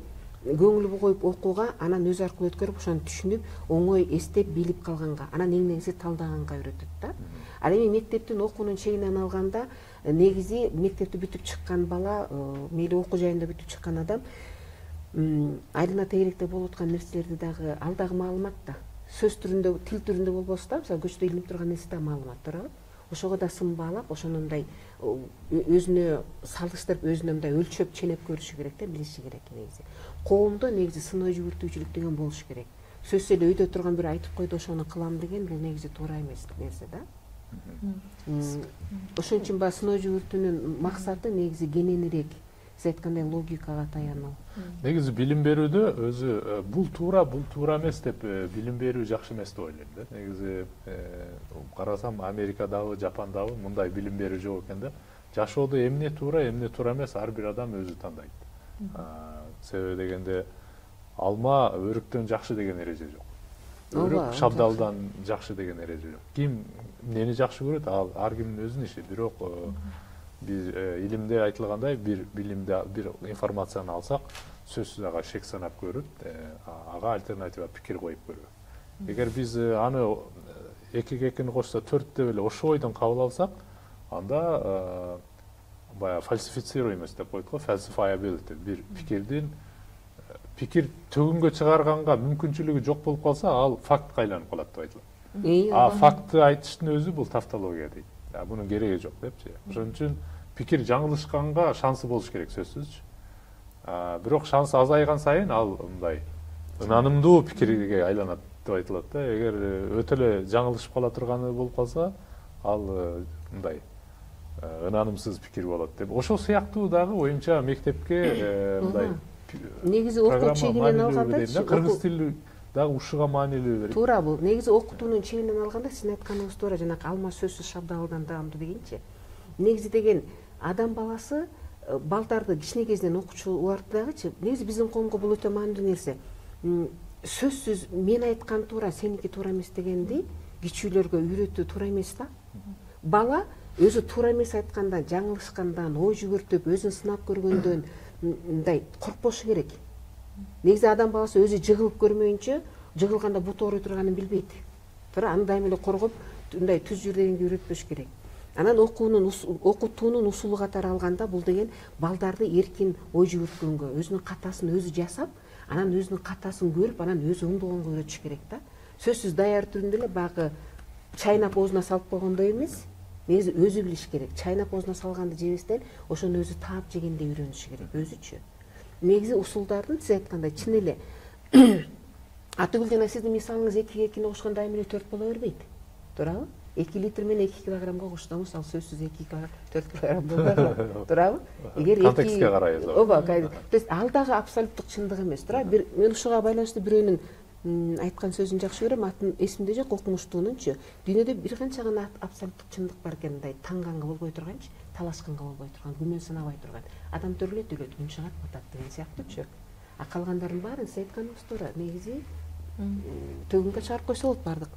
көңүл коюп окууга, анан өзү аркылуу өткөрүп, ошону түшүнүп, оңой эстеп, билип калганга, анан эң талдаганга үйрөтөт да. Ал эми мектептин окуунун чегинен алганда, негизи мектепти бүтүп чыккан бала, мейли окуу жайында бүтүп чыккан адам, айылына тегеректе болуп аткан нерселерди дагы, ал дагы маалымат да. Сөз түрүндө, тил түрүндө болбосо да, мисалы көчтө илинип турган нерсе да маалымат, туурабы? Ошого да сымбаалап, ошону мындай өзүнө салыштырып, өзүнө мындай өлчөп ченеп көрүшү керек да, билиши керек негизи. Коомдо негизи сыноо жууртуучулук деген болуш керек. Сөзсүз эле үйдө турган бир айтып койду, ошону кылам деген бул негизи туура эмес нерсе да. Ошон үчүн баягы сыноо жууртунун максаты негизи кененирээк, сиз айткандай логикага таянуу.
Негизи билим берүүдө өзү бул туура эмес деп билим берүү жакшы эмес деп ойлойм да. Негизи карасам Америкадагы, Жапондагы мындай билим берүү жок экен да. Жашоодо эмне туура эмес ар бир адам өзү тандайт. Себеби дегенде алма өрүктөн жакшы деген эреже жок. Өрүк шабдалдан жакшы деген эреже жок. Ким эмнени жакшы көрөт, ал ар кимдин өзүнүн иши. Бирок биз илимде айтылгандай бир билимди, бир информацияны алсак, сөзсүз ага шек санап көрүп, ага альтернатива пикир коюп көрүү. Эгер биз аны экиге экини кошсо 4 деп эле ошол ойдон кабыл алсак, анда баягы фальсифицируемость деп коет го, falsifiability, бир пикир төгүнгө чыгарганга мүмкүнчүлүгү жок болуп калса, ал фактка айланып калат деп айтылат. Фактты айтыштын өзү бул тавтология дейт. Bunun gereği yok депчи. Ошон үчүн пикир жаңылышканга шансы болуш керек сөзсүзчү. Бирок шанс азайган сайын ал мындай ынанымдуу пикирге айланат деп айтылат да. Эгер өтө эле жаңылышып кала турганы болуп калса, ал мындай ынанымсыз пикир болот деп. Ошол сыяктуу дагы оюмча мектепке мындай
негизи окуу чегинен алганда
кыргыз тили дагы ушуга маанилүү берет.
Туура бул. Негизи окутуунун чегинен алганда сиздин айтканыңыз туура, жанагы алма сөзсүз шабдалдан даамдуу дегенчи. Негизи деген адам баласы балдарды кичине кезинен окучу убакытта дагычы, негизи биздин коомго бул өтө маанилүү нерсе. Сөзсүз мен айткан туура, сеники туура эмес дегенди кичүүлөргө үйрөтүү туура эмес да. Бала өзү туура эмес айткандан, жаңылышкандан, ой жүгүртүп, өзүн сынап көргөндөн мындай коркпошу керек. Негизи адам баласы өзү жыгылып көрмөйүнчө, жыгылганда бут ооруй турганын билбейт. Туура, аны дайыма эле коргоп, мындай түз жүр дегенди үйрөтпөш керек. Анан окутуунун усулу катары алганда бул деген балдарды эркин ой жүгүрткөнгө, өзүнүн катасын өзү жасап, анан өзүнүн катасын көрүп, анан өзү оңдогонго үйрөтүш керек да. Сөзсүз даяр түрүндө эле багы чайнап оозуна салып койгондой эмес, негизи өзү билиш керек. Чайнап оозуна салганды жебестен, ошону өзү таап жегендей үйрөнүш керек, өзүчү. Негизи усулдардын сиз айткандай чын эле Атүгүл жана сиздин мисалыңыз 2-ге 2 кошкон дайыма эле 4 боло бербейт. Туурабы? 2 литр менен 2 килограммга кошсоң, ал сөзсүз 2 килограмм 4 килограмм болот. Туурабы? Эгер
контекстке карай.
Ооба, ал дагы абсолюттук чындык эмес. Туурабы? Мен ушуга байланыштуу бирөөнүн айткан сөзүн жакшы көрөм, атын эсимде жок, окумуштуунунчу. Дүйнөдө бир канча гана абсолюттук чындык бар экен, мындай таңганга болбой турганчы, талашканга болбой турган, күмөн санабай турган. Адам төрөлөт, өлөт, күн чыгат, батат деген сыяктуучу. Калгандардын баарын сиз айтканыңыз туура. Негизи төгүнгө чыгарып койсо болот баардык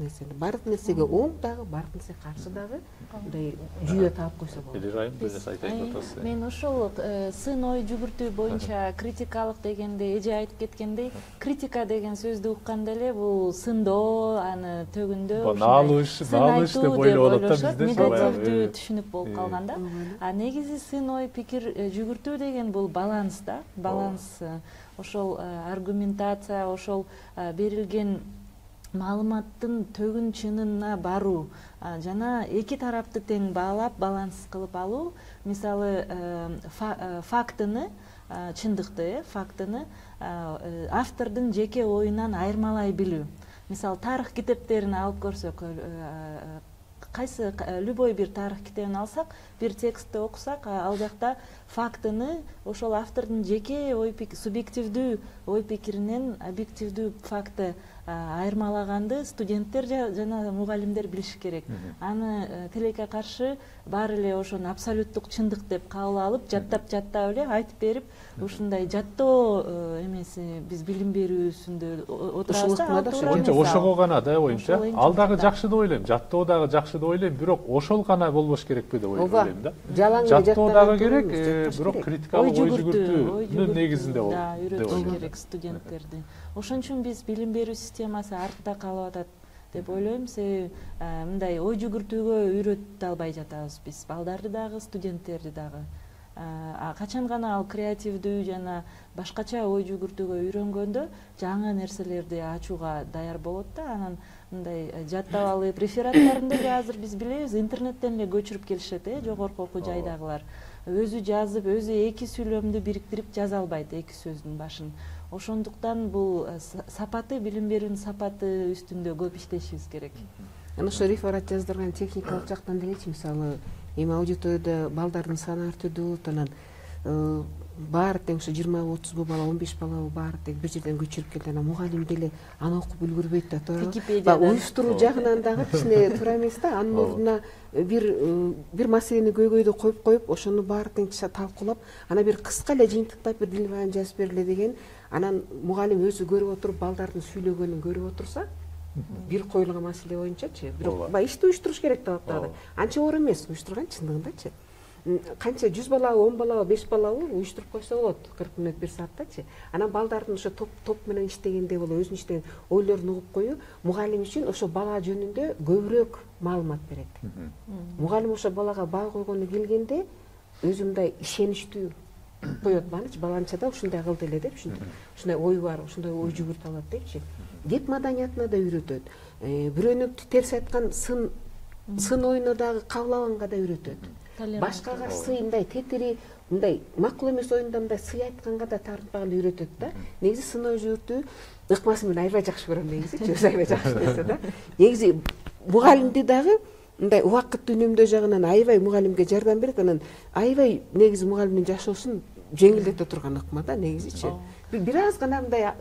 нерсеге оң дагы баардык нерсеге каршы дагы мындай жүйө таап койсо болот.
Элир айым делес айтып атасыз.
Мен ошол сын ой жүгүртүү боюнча критикалык дегенде эже айтып кеткендей, критика деген сөздү укканда эле бул сындоо, аны төгүндө
наалыш деп ойлоп атат да бизде.
Негативдүү түшүнүк болуп калган да. А негизи сын ой пикир жүгүртүү деген бул баланс да. Баланс ошол аргументация, ошол берилген маалыматтын төгүн чынына баруу жана эки тарапты тең баалап баланс кылып алуу. Мисалы фактыны, чындыкты, фактыны автордун жеке оюнан айырмалай билүү. Мисалы тарых китептерин алып көрсөк, кайсы любой бир тарых китебин алсак, бир текстти окусак, ал жакта фактыны ошол автордун жеке субъективдүү ой пикиринен объективдүү факты айырмалаганды студенттер жана мугалимдер билиши керек. Аны тилекке каршы баары эле ошону абсолюттук чындык деп кабыл алып, жаттап эле айтып берип, ушундай жаттоо эмеси биз билим берүүсүндө отурабыз да.
Ошого гана да оюмча. Ал дагы жакшы деп ойлойм, жаттоо дагы жакшы деп ойлойм, бирок ошол гана болбош керекпи деп ойлойм да. Жаттоо дагы керек, бирок критикалык ой жүгүртүүнүн негизинде болот.
Да, үйрөтүш керек студенттерди. Ошон үчүн биз билим берүү системасы артта калып атат деп ойлойм. Себеби мындай ой жүгүртүүгө үйрөтө албай жатабыз биз, балдарды дагы, студенттерди дагы. Качан гана ал креативдүү жана башкача ой жүгүртүүгө үйрөнгөндө жаңы нерселерди ачууга даяр болот да. Анан мындай жаттап алып, рефераттарын деле азыр биз билебиз, интернеттен эле көчүрүп келишет, жогорку окуу жайдагылар. Өзү жазып, өзү эки сүйлөмдү бириктирип жаза албайт эки сөздүн башын. Ошондуктан бул сапаты, билим берүүнүн сапаты үстүндө көп иштешибиз керек.
Ошо реферат жаздырган техникалык жактан делечи, мисалы, эми аудиторияда балдардын саны ар түрдүү болот, анан баары тең ошо 20-30 бала, 15 бала баары тең бир жерден көчүрүп келди, анан мугалим деле аны окуп үлгүрбөйт да, туура. Уюштуруу жагынан дагы кичине туура эмес да. Анын ордуна бир маселени көйгөйдө коюп, ошону баары тең талкуулап, анан бир кыска эле жыйынтыктап бир дил баян жазып бергиле деген. Анан мугалим өзү көрүп отуруп, балдардын сүйлөгөнүн көрүп отурса, бир коюлган маселе боюнчачы, бирок ишти уюштуруш керек да дагы. Анча оор эмес уюштурган чындыгындачы. Канча 100 балабы, 10 балабы, 5 балабы уюштуруп койсо болот 40 мүнөт, 1 сааттачы. Анан балдардын ошо топ менен иштегенде боло өзүнүн иштеген ойлорун угуп коюу мугалим үчүн ошо бала жөнүндө көбүрөөк маалымат берет. Мугалим ошо балага баа койгону келгенде өзү мындай ишеничтүү коет балачы, баланча да ушундай кылды эле деп, ушундай ой бар, ушундай ой жүгүртө алат депчи. Кеп маданиятына да үйрөтөт. Бирөөнү терс айткан сын оюна дагы кабыл алганга да үйрөтөт. Башкага сый мындай тетири, мындай макул эмес оюнда мындай сый айтканга да тартпаган үйрөтөт да. Негизи сын ой жүгүртүү ыкмасы мен аябай жакшы көрөм негизичи, өзү аябай жакшы нерсе да. Негизи мугалимди дагы мындай убакытты үнөмдөө жагынан аябай мугалимге жардам берет, анан аябай негизи мугалимдин жашоосун жеңилдете турган ыкма да негизичи. Бир аз гана мындай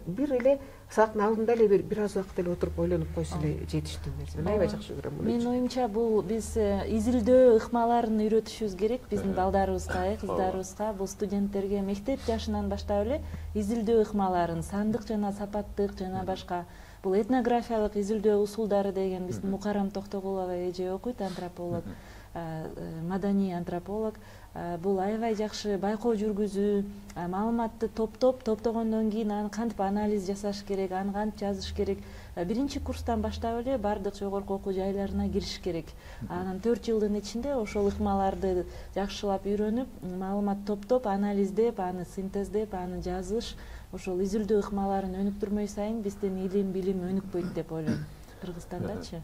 бир эле сааттын алдында эле бир аз убакыт эле отуруп ойлонуп койсо эле жетиштүү нерсе. Мен аябай жакшы көрөм муну.
Менин оюмча бул биз изилдөө ыкмаларын үйрөтүшүбүз керек биздин балдарыбызга, кыздарыбызга, бул студенттерге мектеп жашынан баштап эле изилдөө ыкмаларын, сандык жана сапаттык жана башка бул этнографиялык изилдөө усулдары деген биздин Мукаррам Токтогулова эже окуйт, антрополог, маданий антрополог. Бул аябай жакшы байкоо жүргүзүү, маалыматты топтогондон кийин аны кантип анализ жасаш керек, аны кантип жазыш керек. Биринчи курстан баштап эле бардык жогорку окуу жайларына кириш керек. Анан 4 жылдын ичинде ошол ыкмаларды жакшылап үйрөнүп, маалымат топтоп, анализдеп, аны синтездеп, аны жазыш, ошол изилдөө ыкмаларын өнүктүрмөй сайын биздин илим, билим өнүкпөйт деп ойлойм. Кыргызстандачы.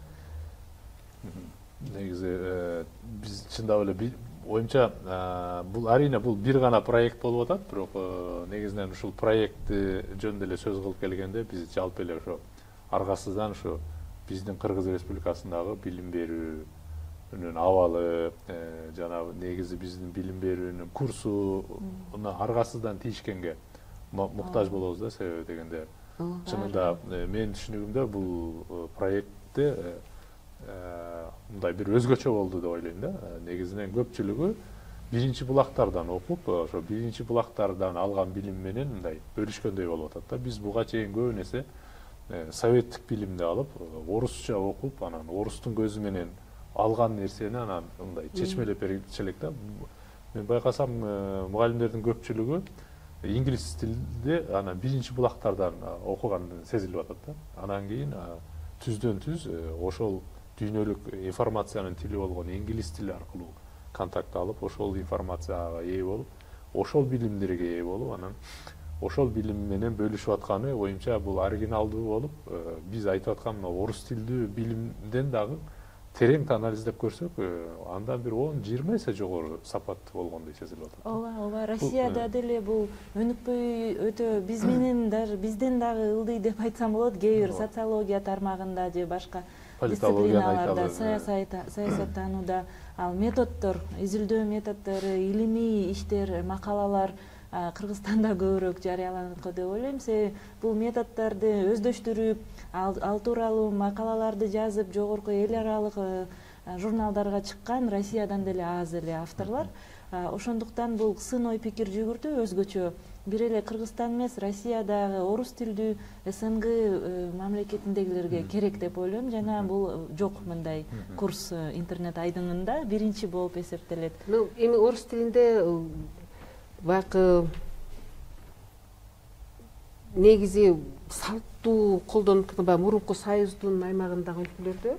Негизи биз чындап эле оюмча бул арийне бул бир гана проект болуп атат, бирок негизинен ушул проектти жөнүндө эле сөз кылып келгенде биз жалпы эле ошо аргасыздан ушу биздин Кыргыз Республикасындагы билим берүүнүн абалы жана негизи биздин билим берүүнүн курсуна аргасыздан тийишкенге муктаж болобуз да. Себеби дегенде чынында менин түшүнүгүмдө бул проектти мындай бир өзгөчө болду деп ойлойм да. Негизинен көпчүлүгү биринчи булактардан окуп, ошо биринчи булактардан алган билим менен мындай бөлүшкөндөй болуп атат да. Биз буга чейин көбүн эсе советтик билимди алып, орусча окуп, анан орустун көзү менен алган нерсени анан мындай чечмелеп берчү элек да. Мен байкасам, мугалимдердин көпчүлүгү инглиз тилинде анан биринчи булактардан окуган сезилип атат да. Анан кийин түздөн түз ошол дүйнөлүк информациянын тили болгон инглиз тили аркылуу контакт алып, ошол информацияга ээ болуп, ошол билимдерге ээ болуп, анан ошол билим менен бөлүшүп атканы оюмча бул оригиналдуу болуп, биз айтып аткан орус тилдүү билимден дагы терең анализдеп көрсөк, андан бир 10-20 эсе жогору сапаттуу болгондой сезилип атат.
Ооба, Россияда деле бул өнүкпөй өтө биз менен даже бизден дагы ылдый деп айтсам болот. Кээ бир социология тармагында же башка дисциплиналарда, саясаттанууда ал методдор, изилдөө методдору, илимий иштер, макалалар Кыргызстанда көбүрөөк жарыяланат го деп ойлойм. Себеби бул методдорду өздөштүрүп, ал тууралуу макалаларды жазып, жогорку эл аралык журналдарга чыккан Россиядан деле аз эле авторлор. Ошондуктан бул сын ой пикир жүгүртүү өзгөчө бир эле Кыргызстан эмес, Россиядагы орус тилдүү СНГ мамлекетиндегилерге керек деп ойлойм. Жана бул жок мындай курс интернет айдыңында биринчи болуп эсептелет.
Эми орус тилинде баягы негизи салттуу колдонуп баягы мурунку союздун аймагындагы өлкөлөрдө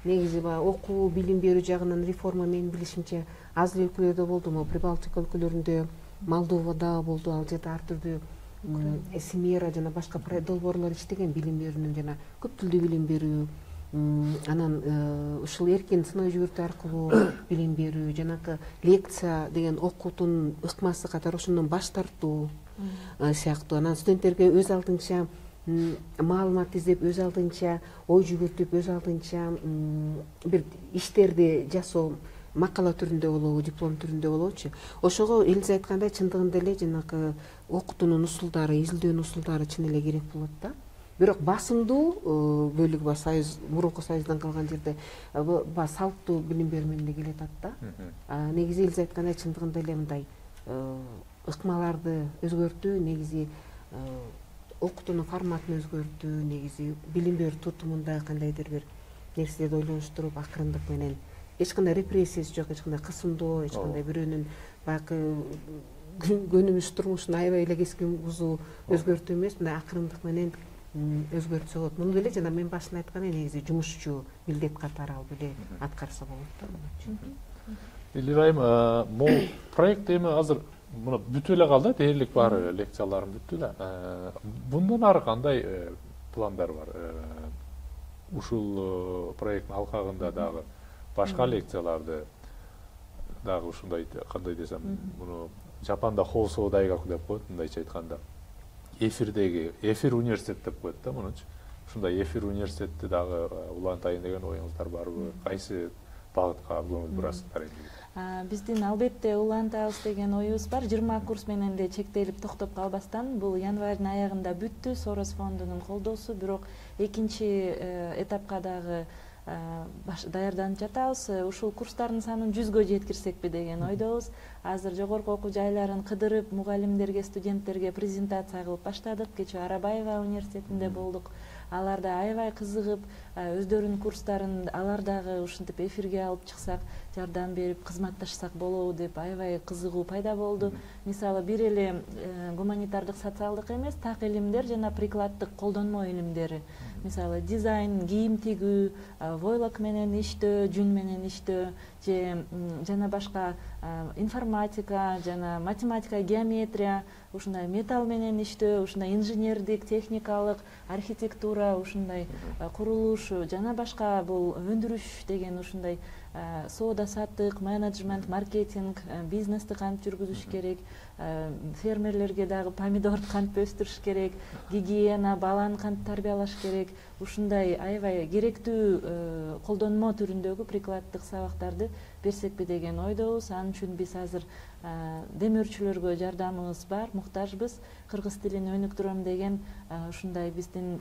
негизи баягы окуу, билим берүү жагынан реформа менин билишимче аз эле өлкөлөрдө болду. Могу Прибалтика өлкөлөрүндө, Молдовада болду, ал жерде ар түрдүү Семера жана башка долбоорлор иштеген билим берүүнүн жана көп тилдүү билим берүү, анан ушул эркин сыной жүгүртүү аркылуу билим берүү, жанакы лекция деген окуутун ыкмасы катары ошондон баш тартуу сыяктуу. Анан студенттерге өз алдынча маалымат издеп, өз алдынча ой жүгүртүп, өз алдынча бир иштерди жасоо, макала түрүндө болобу, диплом түрүндө болобучу. Ошого элиз айткандай чындыгында эле жанакы окутуунун усулдары, изилдөөнүн усулдары чын эле керек болот да. Бирок басымдуу бөлүгү союз, мурунку союздан калган жерде салттуу билим берүү менен келе атат да. Негизи элиз айткандай чындыгында эле мындай ыкмаларды өзгөртүү, негизи окутуунун форматын өзгөртүү, негизи билим берүү тутумунда кандайдыр бир нерселерди ойлонуштуруп, акырындык менен эч кандай репрессиясы жок, эч кандай кысымдоо, эч кандай бирөөнүн баягы көнүмүш турмушун аябай эле кескин бузуу өзгөртүү эмес, мындай акырындык менен өзгөртсө болот. Муну деле жана мен башында айткан негизи жумушчу милдет катары алып эле аткарса болот да.
Элирайым, могу проект эми азыр мына бүтүп эле калды, дээрлик баары лекцияларым бүттү эле. Bundan ары кандай пландар бар? Ушул проекттин алкагында дагы башка лекцияларды дагы ушундай, кандай десем, муну Жапанда Хоусоо дайгаку деп коет, мындайча айтканда. Эфир университет деп коет да мунучу. Ушундай эфир университетти дагы улантайын деген оюңуздар барбы? Кайсы багытка көңүл бурасыздар эми?
Биздин албетте улантабыз деген оюбуз бар. 20 курс менен эле чектелип токтоп калбастан, бул январдын аягында бүттү Сорос фондунун колдоосу, бирок экинчи этапка дагы даярданып жатабыз. Ушул курстардын санын 100гө жеткирсекпи деген ойдобуз. Азыр жогорку окуу жайларын кыдырып, мугалимдерге, студенттерге презентация кылып баштадык. Кечээ Арабаева университетинде болдук. Алар да аябай кызыгып, өздөрүнүн курстарын алар дагы ушинтип эфирге алып чыксак, жардам берип, кызматташсак болобу деп аябай кызыгуу пайда болду. Мисалы, бир эле гуманитардык, социалдык эмес, так илимдер жана прикладдык колдонмо илимдери. Мисалы, дизайн, кийим тигүү, войлок менен иштөө, жүн менен иштөө, жана башка информатика, жана математика, геометрия, ушундай металл менен иштөө, ушундай инженердик, техникалык, архитектура, ушундай курулуш, жана башка бул өндүрүш деген ушундай соода саттык, менеджмент, маркетинг, бизнести кантип жүргүзүш керек, фермерлерге дагы помидорду кантип өстүрүш керек, гигиена, баланы кантип тарбиялаш керек, ушундай аябай керектүү колдонмо түрүндөгү прикладдык сабактарды берсекпи деген ойдобуз. Анын үчүн биз азыр демөөрчүлөргө жардамыбыз бар, муктажбыз. Кыргыз тилин өнүктүрөм деген ушундай биздин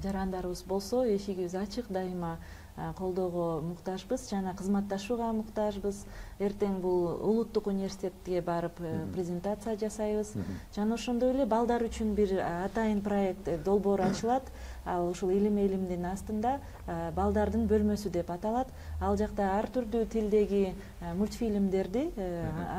жарандарыбыз болсо, эшигибиз ачык дайыма. колдоого муктажбыз жана кызматташууга муктажбыз. Эртең бул улуттук университетке барып презентация жасайбыз. Жана ошондой эле балдар үчүн бир атайын проект долбоор ачылат. Ал ушул илимдин астында балдардын бөлмөсү деп аталат. Ал жакта ар түрдүү тилдеги мультфильмдерди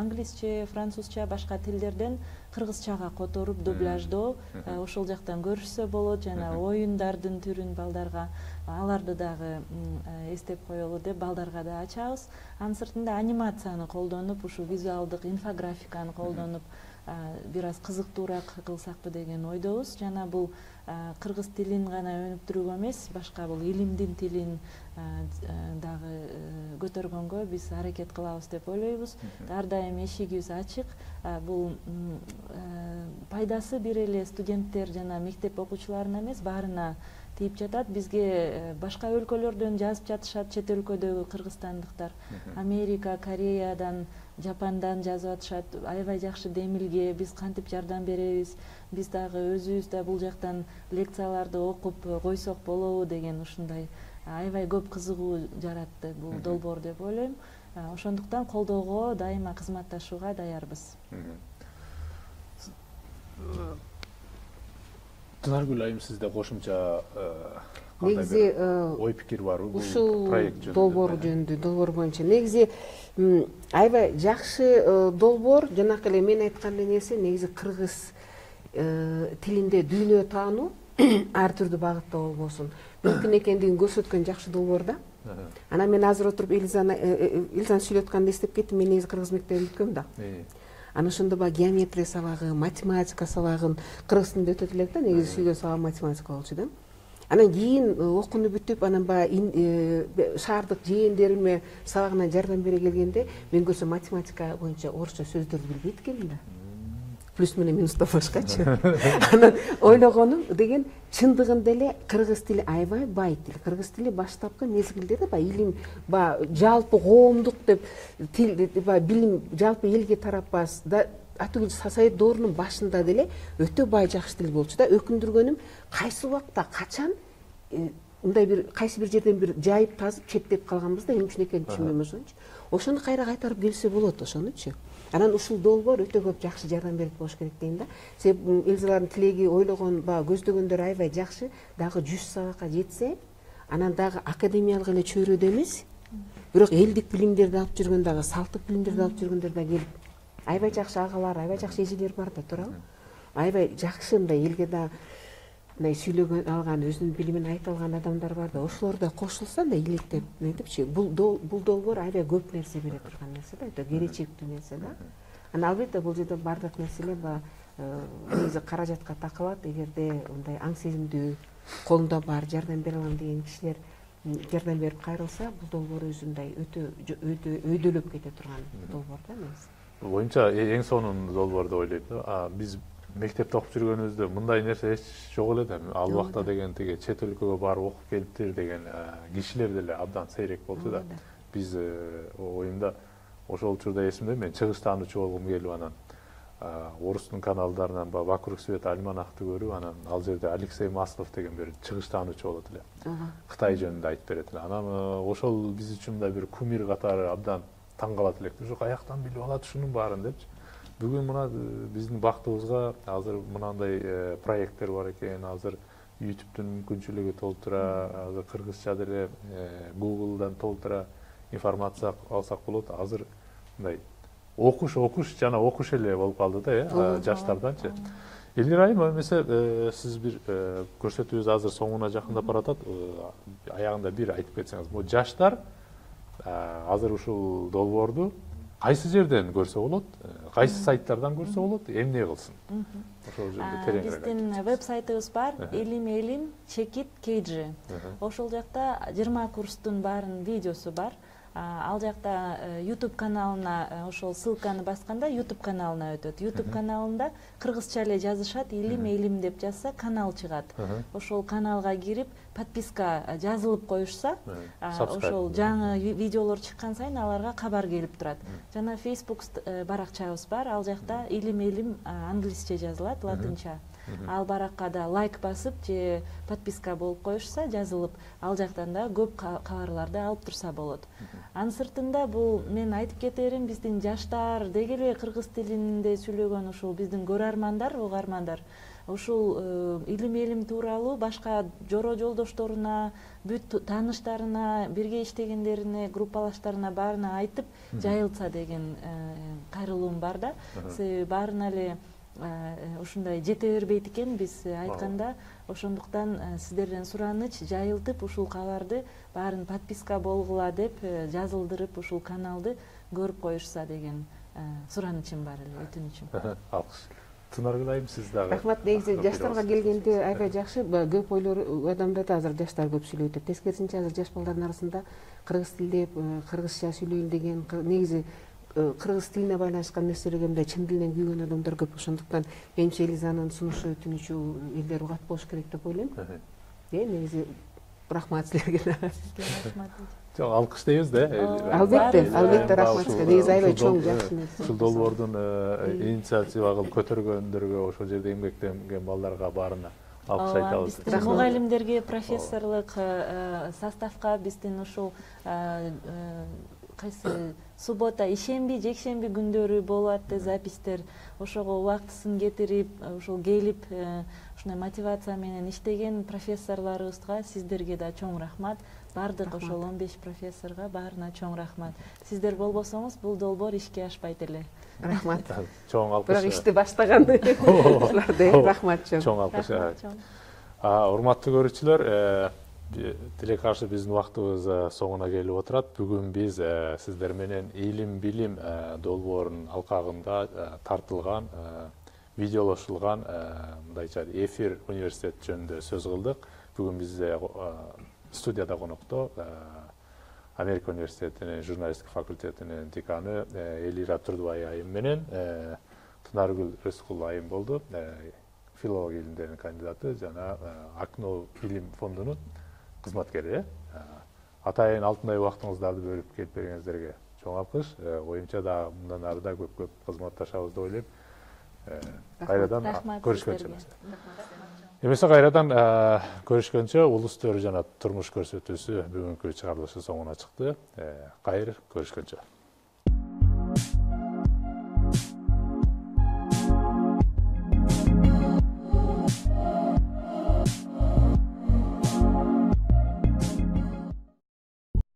англисче, французча, башка тилдерден кыргызчага которуп дубляждоо ошол жактан көрүшсө болот. Жана оюндардын түрүн балдарга аларды дагы эстеп коелу деп балдарга да ачабыз. Анын сыртында анимацияны колдонуп, ушу визуалдык инфографиканы колдонуп бир аз кызыктуураак кылсакпы деген ойдобуз. Жана бул кыргыз тилин гана өнүктүрүүгө эмес, башка бул илимдин тилин дагы көтөргөнгө биз аракет кылабыз деп ойлойбуз. Ар дайым эшигибиз ачык. Бул пайдасы бир эле студенттер жана мектеп окуучуларына эмес, баарына тийип жатат. Бизге башка өлкөлөрдөн жазып жатышат, чет өлкөдөгү кыргызстандыктар. Америка, Кореядан, Жапандан жазып атышат. Аябай жакшы демилге, биз кантип жардам беребиз, биз дагы өзүбүз да бул жактан лекцияларды окуп койсок болобу деген ушундай аябай көп кызыгуу жаратты бул долбоор деп ойлойм. Ошондуктан колдоого дайыма кызматташууга даярбыз.
Тынаргүл
айым, сизде кошумча
негизи
ой пикир барбы бул
ушул
проект жөнүндө?
Долбоор жөнүндө, долбоор боюнча негизи аябай жакшы долбоор. Жанакы эле мен айткан нерсе негизи кыргыз тилинде дүйнө таануу ар түрдүү багытта болбосун мүмкүн экендигин көрсөткөн жакшы долбоор да. Анан мен азыр отуруп Илзан сүйлөткөндө эстеп кеттим. Мен негизи кыргыз мектебин бүткөм да. Анан ошондо баягы геометрия сабагы, математика сабагын кыргыз тилинде өтөт элек да. Негизи сүйгөн сабагым математика болчу да. Анан кийин окууну бүтүп, анан баягы шаардык жээндериме сабагына жардам бере келгенде мен көрсөм математика боюнча орусча сөздөрдү билбейт экенмин да. Плюс менен минустан башкачы. Анан ойлогонум деген чындыгында эле кыргыз тили аябай бай тил. Кыргыз тили баштапкы мезгилдерде илим жалпы коомдук деп тил билим жалпы элге тарап да атүгүл Совет доорунун башында деле өтө бай жакшы тил болчу да. Өкүндүргөнүм кайсы убакта качан мындай бир кайсы бир жерден бир жайып тазып четтеп калганбыз да, эмне үчүн экенин түшүнбөйм ошончу. Ошону кайра кайтарып келсе болот ошонучу. Анан ушул долбоор өтө көп жакшы жардам берет болуш керек дейм да. Себеби Элзалардын тилеги ойлогон көздөгөндөр аябай жакшы, дагы 100 сабакка жетсе, анан дагы академиялык эле чөйрөдө эмес, бирок элдик билимдерди алып жүргөн дагы, салттык билимдерди алып жүргөндөр да келип, аябай жакшы агалар, аябай жакшы эжелер бар да, туурабы? Аябай жакшы мындай элге да мындай сүйлөгөн алган, өзүнүн билимин айта алган адамдар бар да, ошолор да кошулса да иликтеп, мынтипчи, бул долбоор аябай көп нерсе бере турган нерсе да, өтө келечектүү нерсе да. Анан албетте бул жерде бардык нерселер негизи каражатка такалат. Эгерде мындай аң сезимдүү, колунда бар, жардам бере алам деген кишилер жардам берип кайрылса, бул долбоор өзүндай өтө өйдөлөп кете турган долбоор да негизи.
Боюнча эң сонун долбоор деп ойлойм. Биз мектепте окуп жүргөнүбүздө мындай нерсе эч жок эле да. Ал убакта деген тиги чет өлкөгө барып окуп келиптир деген кишилер деле абдан сейрек болчу да. Биз оюмда ошол учурда эсимде, мен чыгыш таануучу болгум келип, анан орустун каналдарынан «Вокруг света» альманахты көрүп, анан ал жерде Алексей Маслов деген бир чыгыш таануучу болот эле. Кытай жөнүндө айтып берет эле. Анан ошол биз үчүн да бир кумир катары абдан таң калат элек. Ошо каяктан билип алат ушунун баарын депчи. Бүгүн мына биздин бактыбызга азыр мынандай проекттер бар экен. Азыр YouTube'дун мүмкүнчүлүгү толтура, азыр кыргызча деле Google'дан толтура информация алсак болот. Азыр мындай окуш жана окуш эле болуп калды да, жаштарданчы. Элнира айым, эмесе сиз бир көрсөтүүбүз азыр соңуна жакындап баратат. Аягында бир айтып кетсеңиз, бул жаштар азыр ушул долбоорду кайсы жерден көрсө болот, кайсы сайттардан көрсө болот, эмне кылсын? Ошол жерде тереңирээк.
Биздин веб-сайтыбыз бар, elim.kg. Ошол жакта 20 курстун баарын видеосу бар. Ал жакта YouTube каналына ошол ссылканы басканда YouTube каналына өтөт. YouTube каналында кыргызча эле жазышат, элим деп жазса канал чыгат. Ошол каналга кирип подписка жазылып коюшса, ошол жаңы видеолор чыккан сайын аларга кабар келип турат. Жана Facebook баракчабыз бар, ал жакта элим англисче жазылат, латынча. ал баракка да лайк басып же подписка болуп коюшса, жазылып, ал жактан да көп кабарларды алып турса болот. Анын сыртында бул мен айтып кетерим, биздин жаштар деги эле кыргыз тилинде сүйлөгөн ушул биздин көрөрмандар, угармандар ушул илим тууралуу башка жоро жолдошторуна, бүт тааныштарына, бирге иштегендерине, группалаштарына баарына айтып жайылса деген кайрылуум бар да. Себеби баарына эле ушундай жете бербейт экен биз айтканда, ошондуктан сиздерден сураныч жайылтып ушул кабарды баарын подписка болгула деп жазылдырып ушул каналды көрүп коюшса деген суранычым бар эле, өтүнүчүм.
Алкыш. Тынаргүл айым, сиз дагы.
Рахмат. Негизи жаштарга келгенде аябай жакшы, көп ойлор адамда да азыр жаштар көп сүйлөйт. Тескерисинче азыр жаш балдардын арасында кыргыз тилде кыргызча сүйлөйүн деген, негизи кыргыз тилине байланышкан нерселерге мындай чын дилинен күйгөн адамдар көп. Ошондуктан менимче Элизанын сунушу, өтүнүчү элдер угат болуш керек деп ойлойм. Негизи рахмат силерге.
Рахмат.
Жок, алкыш дейбиз да.
Албетте рахмат. Негизи аябай чоң жакшы нерсе.
Ушул долбоордун инициатива кылып көтөргөндөргө, ошол жерде эмгектенген балдарга баарына алкыш айтабыз.
Биздин мугалимдерге, профессорлук составка, биздин ушул кайсы суббота, ишемби, жекшемби күндөрү болот запистер. Ошого убактысын кетирип, ушул келип, ушундай мотивация менен иштеген профессорлорубузга сиздерге да чоң рахмат. Бардык ошол 15 профессорго баарына чоң рахмат. Сиздер болбосоңуз бул долбоор ишке ашпайт эле.
Рахмат.
Чоң алкыш.
Бирок ишти баштаган рахмат чоң.
Чоң алкыш. Урматтуу көрүүчүлөр, тилек каршы биздин убактыбыз соңуна келип отурат. Бүгүн биз сиздер менен илим билим долбоорунун алкагында тартылган, видеолошулган мындайча эфир университет жөнүндө сөз кылдык. Бүгүн бизде студияда конокто Америка университетинин журналистика факультетинин деканы Элира Турдубай айым менен Тынаргүл Рыскул айым болду. Филология илимдеринин кандидаты жана Акно билим фондунун кызматкери. Атайын алтындай убактыңыздарды бөлүп келип бергениңиздерге чоң алкыш. Оюмча да мындан ары да көп кызматташабыз деп ойлойм. Кайрадан көрүшкөнчө. Эмесе кайрадан көрүшкөнчө, улус төрү жана турмуш көрсөтүүсү бүгүнкү чыгарылышы соңуна чыкты. Кайыр көрүшкөнчө.